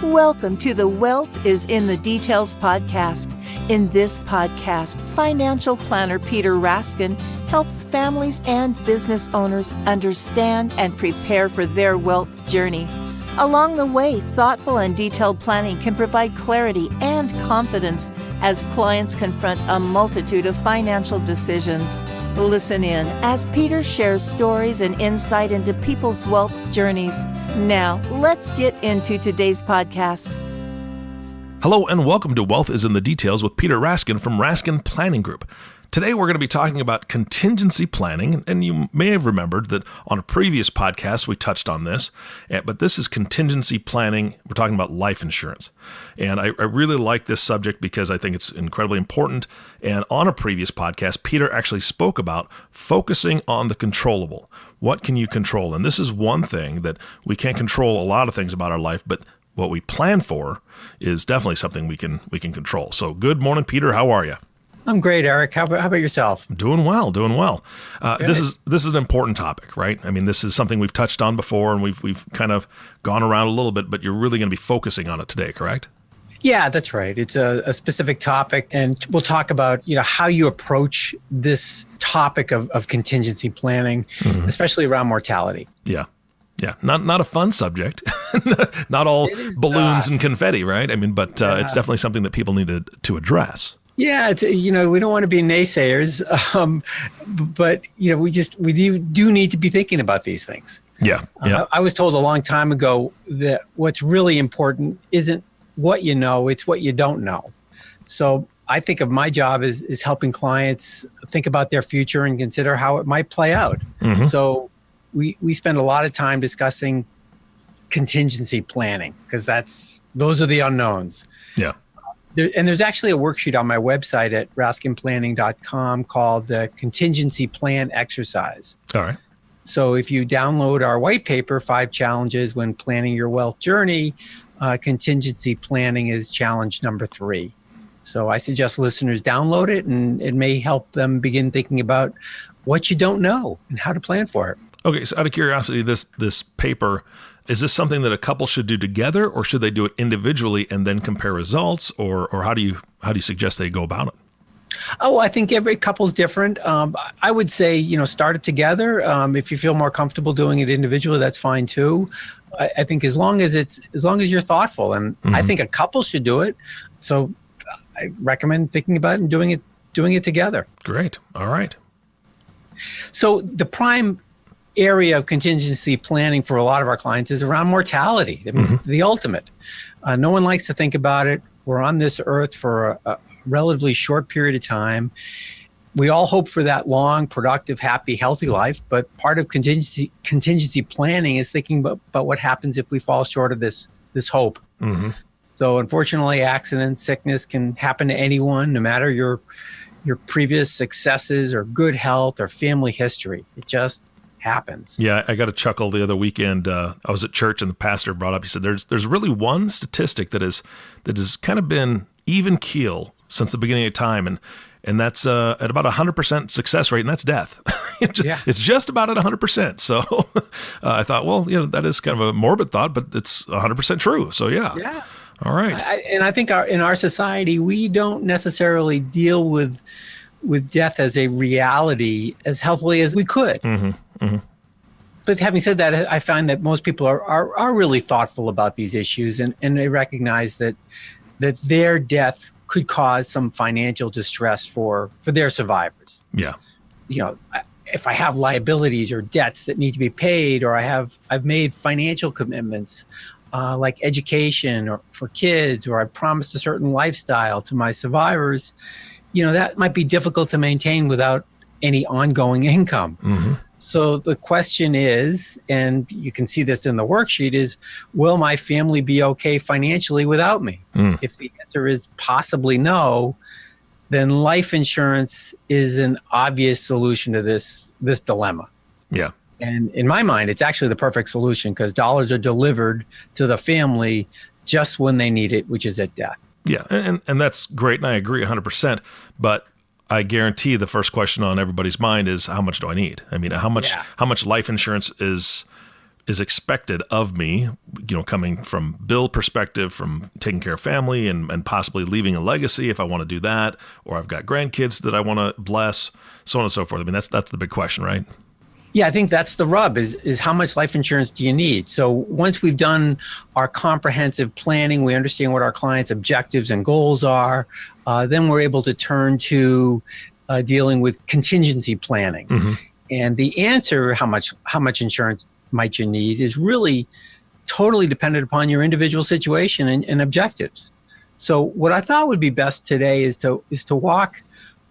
Welcome to the Wealth is in the Details podcast. In this podcast, financial planner Peter Raskin helps families and business owners understand and prepare for their wealth journey. Along the way, thoughtful and detailed planning can provide clarity and confidence as clients confront a multitude of financial decisions. Listen in as Peter shares stories and insight into people's wealth journeys. Now, let's get into today's podcast. Hello and welcome to Wealth is in the Details with Peter Raskin from Raskin Planning Group. Today we're going to be talking about contingency planning, and you may have remembered that on a previous podcast we touched on this, but this is contingency planning. We're talking about life insurance. And I really like this subject because I think it's incredibly important. And on a previous podcast, Peter actually spoke about focusing on the controllable. What can you control? And this is one thing that we can't control a lot of things about our life, but what we plan for is definitely something we can control. So good morning, Peter. How are you? I'm great, Eric. How about yourself? Doing well. This is an important topic, right? I mean, this is something we've touched on before, and we've kind of gone around a little bit, but you're really going to be focusing on it today, correct? Yeah, that's right. It's a specific topic, and we'll talk about how you approach this topic of contingency planning, especially around mortality. Yeah. Not a fun subject. Not all balloons and confetti, right? I mean, but it's definitely something that people need to address. Yeah, it's, we don't want to be naysayers, but we do need to be thinking about these things. Yeah. I was told a long time ago that what's really important isn't what you know, it's what you don't know. So I think of my job as helping clients think about their future and consider how it might play out. Mm-hmm. So we spend a lot of time discussing contingency planning because those are the unknowns. Yeah. There's actually a worksheet on my website at raskinplanning.com called the Contingency Plan Exercise. All right. So if you download our Whitepaper, 5 Challenges When Planning Your Wealth Journey, contingency planning is challenge number 3. So I suggest listeners download it, and it may help them begin thinking about what you don't know and how to plan for it. Okay, so out of curiosity, this paper, is this something that a couple should do together, or should they do it individually and then compare results, or how do you suggest they go about it? Oh, I think every couple's different. I would say, start it together. If you feel more comfortable doing it individually, that's fine too. I think as long as you're thoughtful, and I think a couple should do it. So I recommend thinking about it and doing it together. Great. All right. So the prime area of contingency planning for a lot of our clients is around mortality, the ultimate. No one likes to think about it. We're on this earth for a relatively short period of time. We all hope for that long, productive, happy, healthy life, but part of contingency planning is thinking about what happens if we fall short of this hope. Mm-hmm. So unfortunately, accidents, sickness can happen to anyone, no matter your previous successes or good health or family history. It just happens. Yeah, I got a chuckle the other weekend. I was at church and the pastor brought up, he said, there's really one statistic that has kind of been even keel since the beginning of time, and that's at about 100% success rate, and that's death. It's just about at 100%. So I thought, well, that is kind of a morbid thought, but it's 100% true. So yeah. All right. I think in our society, we don't necessarily deal with death as a reality as healthily as we could. Mm-hmm. Mm-hmm. But having said that, I find that most people are really thoughtful about these issues, and they recognize that their death could cause some financial distress for their survivors. Yeah. If I have liabilities or debts that need to be paid, or I've made financial commitments like education or for kids, or I promised a certain lifestyle to my survivors, that might be difficult to maintain without any ongoing income. Mm-hmm. So the question is, and you can see this in the worksheet, is will my family be okay financially without me? If the answer is possibly no, then life insurance is an obvious solution to this dilemma. Yeah. And in my mind, it's actually the perfect solution because dollars are delivered to the family just when they need it, which is at death. Yeah, and that's great, and I agree 100%. But I guarantee the first question on everybody's mind is, how much do I need? I mean, how much life insurance is is expected of me, coming from bill perspective, from taking care of family and possibly leaving a legacy if I want to do that, or I've got grandkids that I want to bless, so on and so forth. I mean, that's the big question, right? Yeah, I think that's the rub is how much life insurance do you need? So once we've done our comprehensive planning, we understand what our clients' objectives and goals are, then we're able to turn to dealing with contingency planning. Mm-hmm. And the answer, how much insurance might you need, is really totally dependent upon your individual situation and objectives. So what I thought would be best today is to walk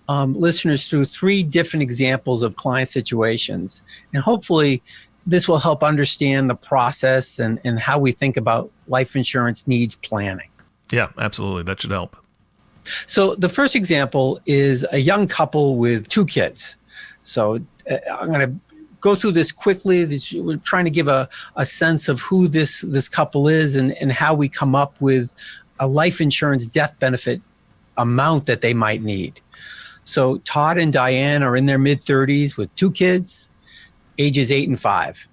listeners through 3 different examples of client situations. And hopefully this will help understand the process and how we think about life insurance needs planning. Yeah, absolutely. That should help. So the first example is a young couple with 2 kids. So I'm going to go through this quickly. We're trying to give a sense of who this couple is and how we come up with a life insurance death benefit amount that they might need. So Todd and Diane are in their mid-30s with 2 kids, ages 8 and 5.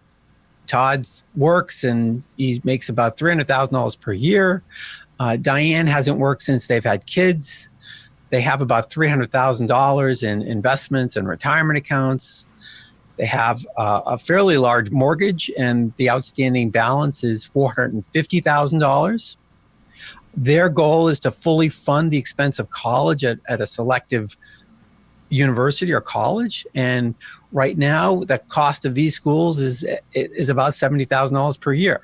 Todd works and he makes about $300,000 per year. Diane hasn't worked since they've had kids. They have about $300,000 in investments and retirement accounts. They have a fairly large mortgage, and the outstanding balance is $450,000. Their goal is to fully fund the expense of college at a selective university or college. And right now, the cost of these schools is about $70,000 per year.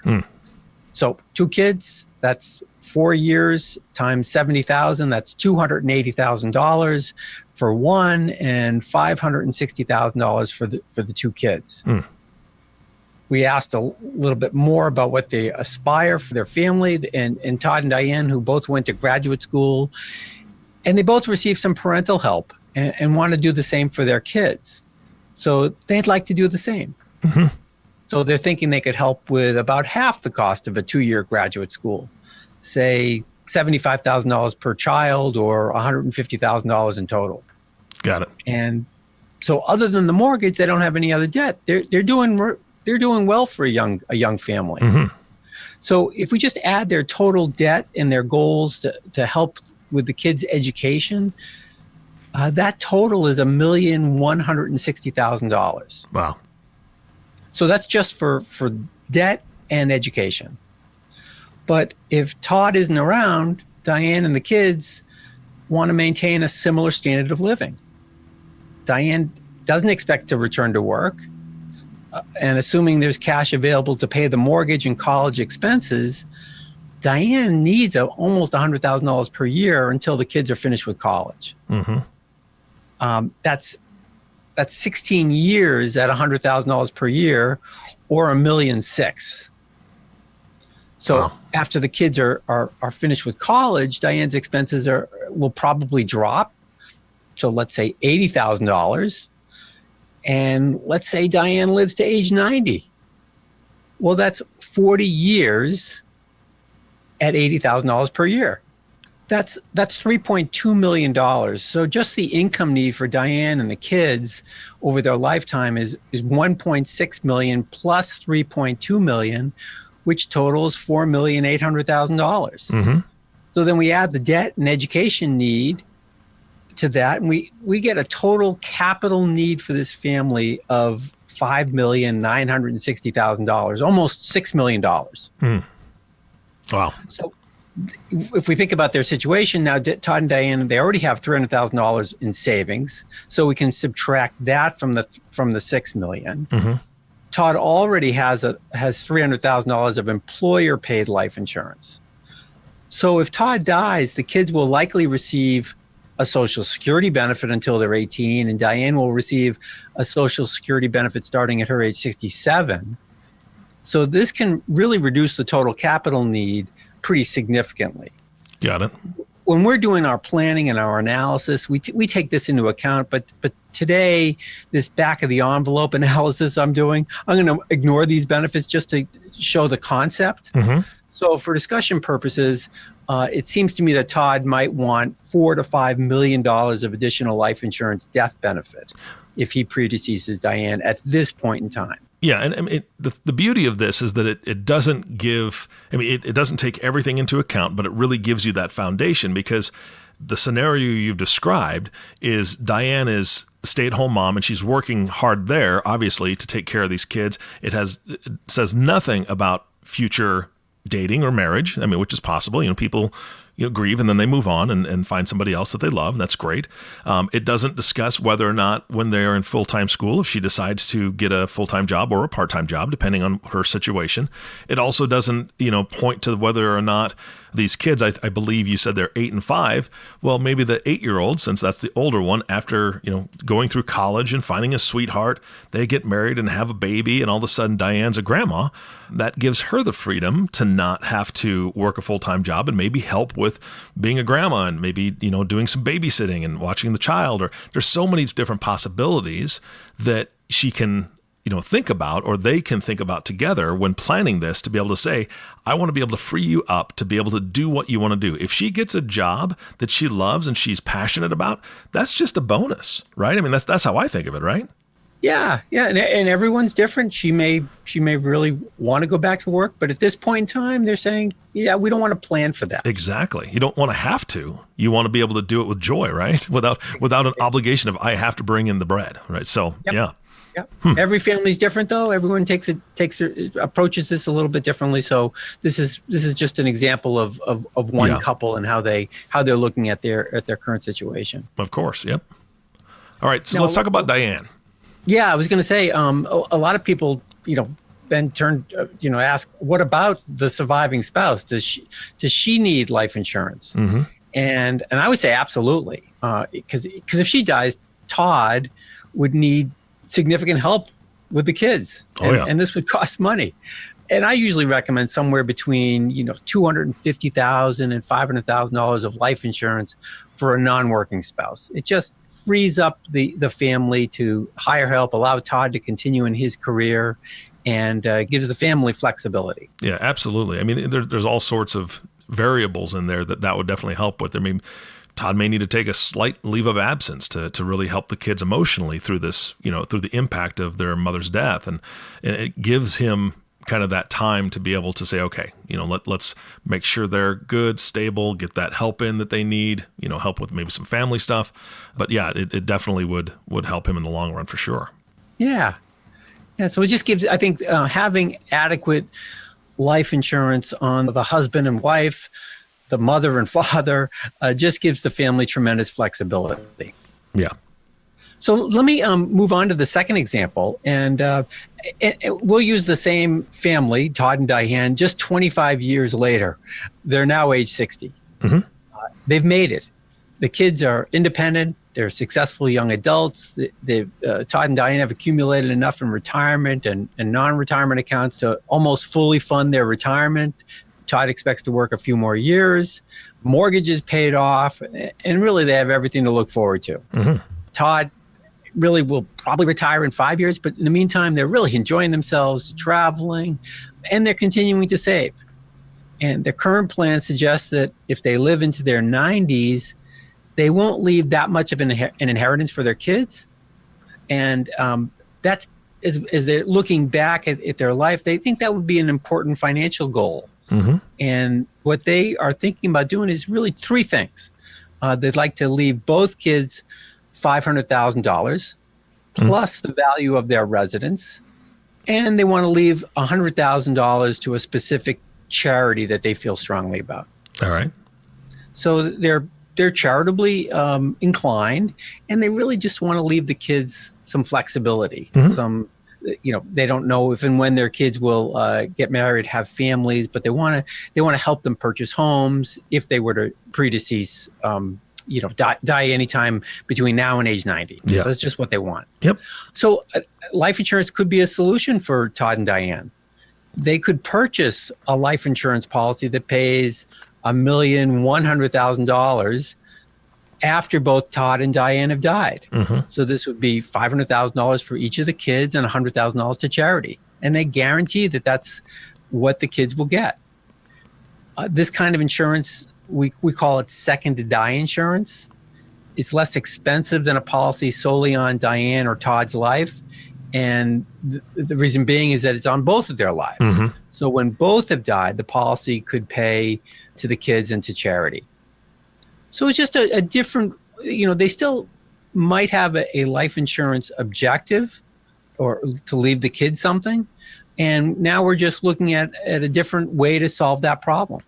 So 2 kids, that's 4 years times 70,000, that's $280,000 for one, and $560,000 for the 2 kids. We asked a little bit more about what they aspire for their family, and Todd and Diane, who both went to graduate school, and they both received some parental help and want to do the same for their kids. So they'd like to do the same. Mm-hmm. So they're thinking they could help with about half the cost of a 2-year graduate school, say $75,000 per child or $150,000 in total. Got it. And so other than the mortgage, they don't have any other debt. They're doing well for a young family. Mm-hmm. So if we just add their total debt and their goals to help with the kids' education, that total is $1,160,000. Wow. So that's just for debt and education. But if Todd isn't around, Diane and the kids want to maintain a similar standard of living. Diane doesn't expect to return to work. And assuming there's cash available to pay the mortgage and college expenses, Diane needs almost $100,000 per year until the kids are finished with college. Mm-hmm. That's 16 years at $100,000 per year, or $1.6 million. So wow. After the kids are finished with college, Diane's expenses will probably drop. So let's say $80,000. And let's say Diane lives to age 90. Well, that's 40 years at $80,000 per year. That's $3.2 million. So just the income need for Diane and the kids over their lifetime is $1.6 million plus $3.2 million, which totals $4,800,000. Mm-hmm. So then we add the debt and education need to that, and we get a total capital need for this family of $5,960,000, almost $6 million. Wow. So if we think about their situation now, Todd and Diane, they already have $300,000 in savings, so we can subtract that from the $6 million. Mm-hmm. Todd already has $300,000 of employer-paid life insurance. So if Todd dies, the kids will likely receive a Social Security benefit until they're 18, and Diane will receive a Social Security benefit starting at her age 67. So this can really reduce the total capital need pretty significantly. Got it. When we're doing our planning and our analysis, we take this into account, but today, this back of the envelope analysis I'm doing, I'm going to ignore these benefits just to show the concept. Mm-hmm. So for discussion purposes, it seems to me that Todd might want $4 to $5 million of additional life insurance death benefit if he predeceases Diane at this point in time. Yeah, and I mean, the beauty of this is that it doesn't give, I mean, it doesn't take everything into account, but it really gives you that foundation, because the scenario you've described is Diane is a stay-at-home mom and she's working hard there, obviously, to take care of these kids. It says nothing about future dating or marriage, I mean, which is possible. People grieve and then they move on and find somebody else that they love. And that's great. It doesn't discuss whether or not when they're in full-time school, if she decides to get a full-time job or a part-time job, depending on her situation. It also doesn't, point to whether or not these kids, I believe you said they're 8 and 5. Well, maybe the 8-year-old, since that's the older one, after, going through college and finding a sweetheart, they get married and have a baby, and all of a sudden Diane's a grandma. That gives her the freedom to not have to work a full-time job and maybe help with being a grandma and maybe, doing some babysitting and watching the child. Or there's so many different possibilities that she can think about, or they can think about together when planning this, to be able to say, I want to be able to free you up to be able to do what you want to do. If she gets a job that she loves and she's passionate about, that's just a bonus, right? I mean, that's how I think of it, right? Yeah. And everyone's different. She may really want to go back to work, but at this point in time, they're saying, yeah, we don't want to plan for that. Exactly. You don't want to have to. You want to be able to do it with joy, right? Without an obligation of, I have to bring in the bread, right? So, Yep. Yeah. Yeah. Every family's different, though. Everyone approaches this a little bit differently. So this is just an example of one couple and how they're looking at their current situation. Of course. Yep. All right. So let's talk about Diane. Yeah, I was going to say, a lot of people, then ask, what about the surviving spouse? Does she need life insurance? Mm-hmm. And I would say absolutely, because if she dies, Todd would need significant help with the kids, and this would cost money. And I usually recommend somewhere between $250,000 and $500,000 of life insurance for a non-working spouse. It just frees up the family to hire help, allow Todd to continue in his career, and gives the family flexibility. Yeah, absolutely. I mean, there's all sorts of variables in there that would definitely help with. I mean, Todd may need to take a slight leave of absence to really help the kids emotionally through this, through the impact of their mother's death. And it gives him kind of that time to be able to say, okay, let's make sure they're good, stable, get that help in that they need, help with maybe some family stuff. But yeah, it definitely would help him in the long run for sure. Yeah. Yeah. So it just gives, I think, having adequate life insurance on the husband and wife, the mother and father, just gives the family tremendous flexibility. Yeah. So let me move on to the second example, and we'll use the same family, Todd and Diane, just 25 years later. They're now age 60. Mm-hmm. They've made it. The kids are independent. They're successful young adults. Todd and Diane have accumulated enough in retirement and non-retirement accounts to almost fully fund their retirement. Todd expects to work a few more years. Mortgage is paid off, and really they have everything to look forward to. Mm-hmm. Todd really will probably retire in 5 years, but in the meantime, they're really enjoying themselves, traveling, and they're continuing to save. And their current plan suggests that if they live into their 90s, they won't leave that much of an inheritance for their kids. And that's, as they're looking back at their life, they think that would be an important financial goal. Mm-hmm. And what they are thinking about doing is really three things. They'd like to leave both kids $500,000 plus the value of their residence. And they want to leave $100,000 to a specific charity that they feel strongly about. All right. So they're charitably inclined, and they really just want to leave the kids some flexibility. Mm-hmm. They don't know if and when their kids will get married, have families, but they want to help them purchase homes if they were to predecease, die anytime between now and age 90. Yeah. That's just what they want. Yep. So life insurance could be a solution for Todd and Diane. They could purchase a life insurance policy that pays $1,100,000 after both Todd and Diane have died. Mm-hmm. So this would be $500,000 for each of the kids and $100,000 to charity. And they guarantee that that's what the kids will get. This kind of insurance, we call it second to die insurance. It's less expensive than a policy solely on Diane or Todd's life. And the reason being is that it's on both of their lives. Mm-hmm. So when both have died, the policy could pay to the kids and to charity. So it's just a different, they still might have a life insurance objective or to leave the kids something. And now we're just looking at a different way to solve that problem.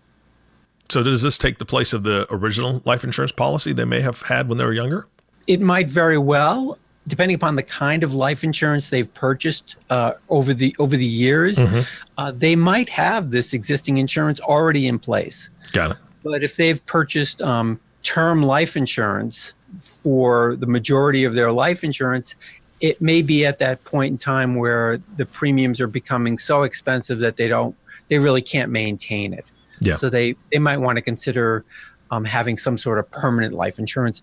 So does this take the place of the original life insurance policy they may have had when they were younger? It might very well, depending upon the kind of life insurance they've purchased over the years. Mm-hmm. They might have this existing insurance already in place. Got it. But if they've purchased term life insurance for the majority of their life insurance, it may be at that point in time where the premiums are becoming so expensive that they really can't maintain it. Yeah. So they might want to consider having some sort of permanent life insurance.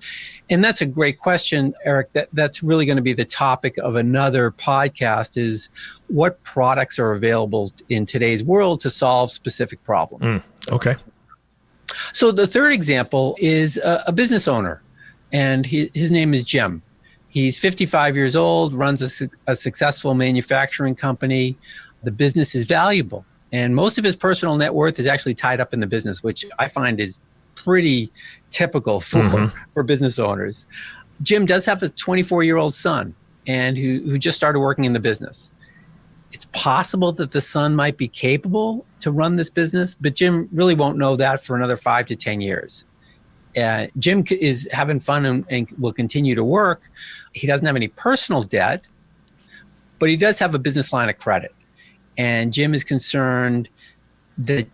And that's a great question, Eric. That's really going to be the topic of another podcast, is what products are available in today's world to solve specific problems. Okay. So the third example is a business owner, and his name is Jim. He's 55 years old, runs a successful manufacturing company. The business is valuable, and most of his personal net worth is actually tied up in the business, which I find is pretty typical for business owners. Jim does have a 24-year-old son, and who just started working in the business. It's possible that the son might be capable to run this business, but Jim really won't know that for another 5 to 10 years. Jim is having fun and will continue to work. He doesn't have any personal debt, but he does have a business line of credit. And Jim is concerned that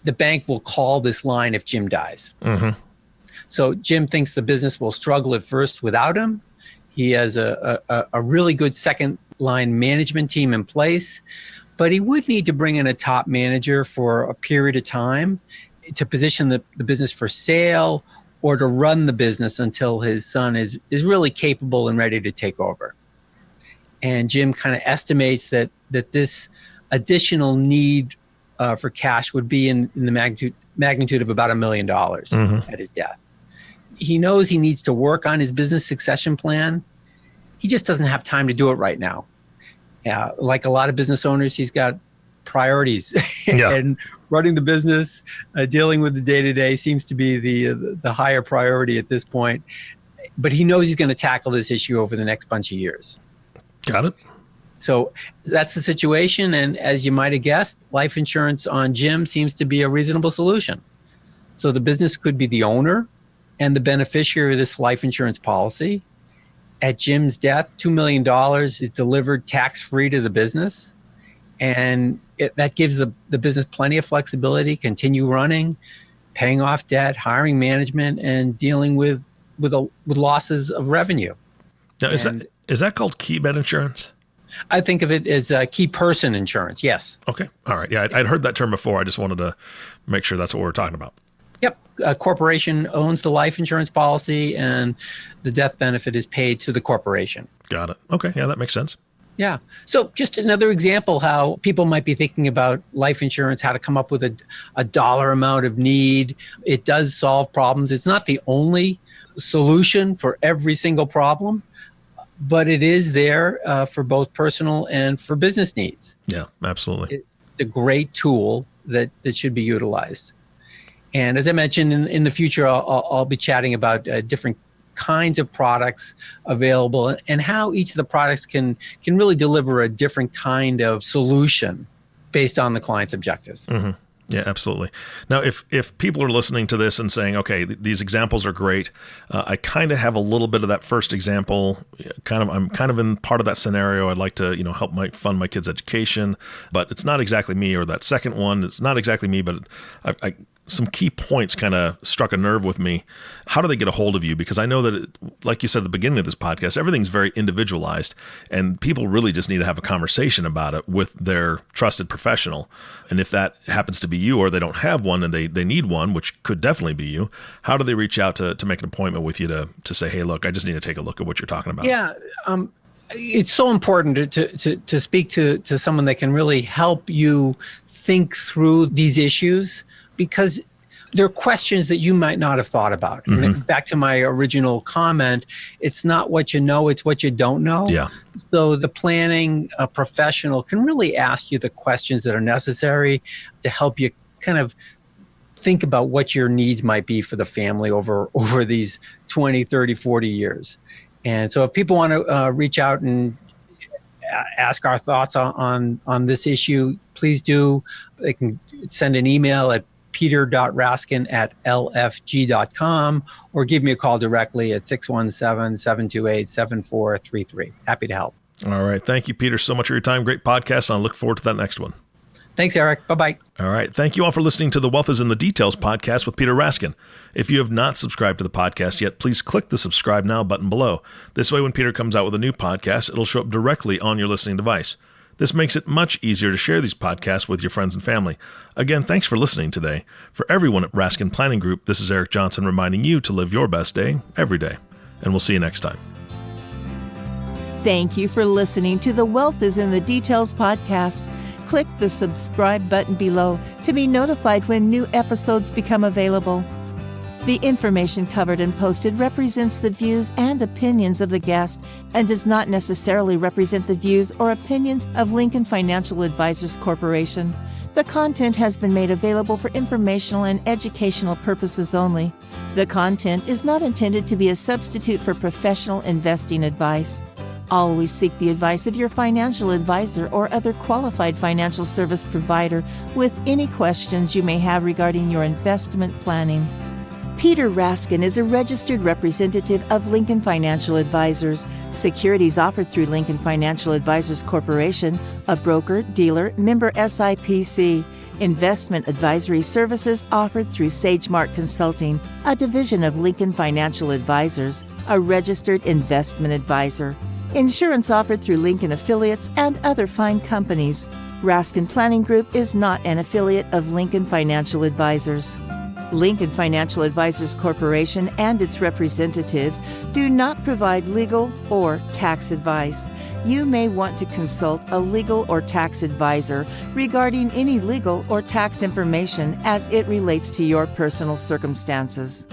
the bank will call this line if Jim dies. Mm-hmm. So Jim thinks the business will struggle at first without him. He has a really good second line management team in place, but he would need to bring in a top manager for a period of time to position the business for sale or to run the business until his son is really capable and ready to take over. And Jim kind of estimates that this additional need for cash would be in the magnitude of about $1 million at his death. He knows he needs to work on his business succession plan. He just doesn't have time to do it right now. Like a lot of business owners, he's got priorities, and running the business, dealing with the day-to-day seems to be the higher priority at this point. But he knows he's going to tackle this issue over the next bunch of years. Got it. So that's the situation. And as you might have guessed, life insurance on Jim seems to be a reasonable solution. So the business could be the owner and the beneficiary of this life insurance policy. At Jim's death, $2 million is delivered tax-free to the business. And that gives the business plenty of flexibility, continue running, paying off debt, hiring management, and dealing with losses of revenue. Now, is that called key bed insurance? I think of it as key person insurance, yes. Okay. All right. Yeah, I'd heard that term before. I just wanted to make sure that's what we're talking about. Yep. A corporation owns the life insurance policy, and the death benefit is paid to the corporation. Got it. Okay. Yeah, that makes sense. Yeah. So just another example how people might be thinking about life insurance, how to come up with a dollar amount of need. It does solve problems. It's not the only solution for every single problem, but it is there for both personal and for business needs. Yeah, absolutely. It's a great tool that should be utilized. And as I mentioned, in the future, I'll be chatting about different kinds of products available and how each of the products can really deliver a different kind of solution based on the client's objectives. Mm-hmm. Yeah, absolutely. Now, if people are listening to this and saying, okay, these examples are great, I kind of have a little bit of that first example. I'm kind of in part of that scenario. I'd like to, help fund my kids' education, but it's not exactly me. Or that second one, it's not exactly me, but some key points kind of struck a nerve with me. How do they get a hold of you? Because I know that, like you said at the beginning of this podcast, everything's very individualized, and people really just need to have a conversation about it with their trusted professional. And if that happens to be you, or they don't have one and they need one, which could definitely be you, how do they reach out to make an appointment with you to say, hey, look, I just need to take a look at what you're talking about? Yeah. It's so important to speak to someone that can really help you think through these issues, because there are questions that you might not have thought about. Mm-hmm. And back to my original comment, it's not what you know, it's what you don't know. Yeah. So the planning professional can really ask you the questions that are necessary to help you kind of think about what your needs might be for the family over these 20, 30, 40 years. And so if people want to reach out and ask our thoughts on this issue, please do. They can send an email at peter.raskin@lfg.com or give me a call directly at 617-728-7433. Happy to help. All right. Thank you, Peter, so much for your time. Great podcast. And I look forward to that next one. Thanks, Eric. Bye-bye. All right. Thank you all for listening to the Wealth is in the Details podcast with Peter Raskin. If you have not subscribed to the podcast yet, please click the subscribe now button below. This way, when Peter comes out with a new podcast, it'll show up directly on your listening device. This makes it much easier to share these podcasts with your friends and family. Again, thanks for listening today. For everyone at Raskin Planning Group, this is Eric Johnson reminding you to live your best day every day. And we'll see you next time. Thank you for listening to the Wealth is in the Details podcast. Click the subscribe button below to be notified when new episodes become available. The information covered and posted represents the views and opinions of the guest and does not necessarily represent the views or opinions of Lincoln Financial Advisors Corporation. The content has been made available for informational and educational purposes only. The content is not intended to be a substitute for professional investing advice. Always seek the advice of your financial advisor or other qualified financial service provider with any questions you may have regarding your investment planning. Peter Raskin is a registered representative of Lincoln Financial Advisors. Securities offered through Lincoln Financial Advisors Corporation, a broker, dealer, member SIPC. Investment advisory services offered through SageMark Consulting, a division of Lincoln Financial Advisors, a registered investment advisor. Insurance offered through Lincoln affiliates and other fine companies. Raskin Planning Group is not an affiliate of Lincoln Financial Advisors. Lincoln Financial Advisors Corporation and its representatives do not provide legal or tax advice. You may want to consult a legal or tax advisor regarding any legal or tax information as it relates to your personal circumstances.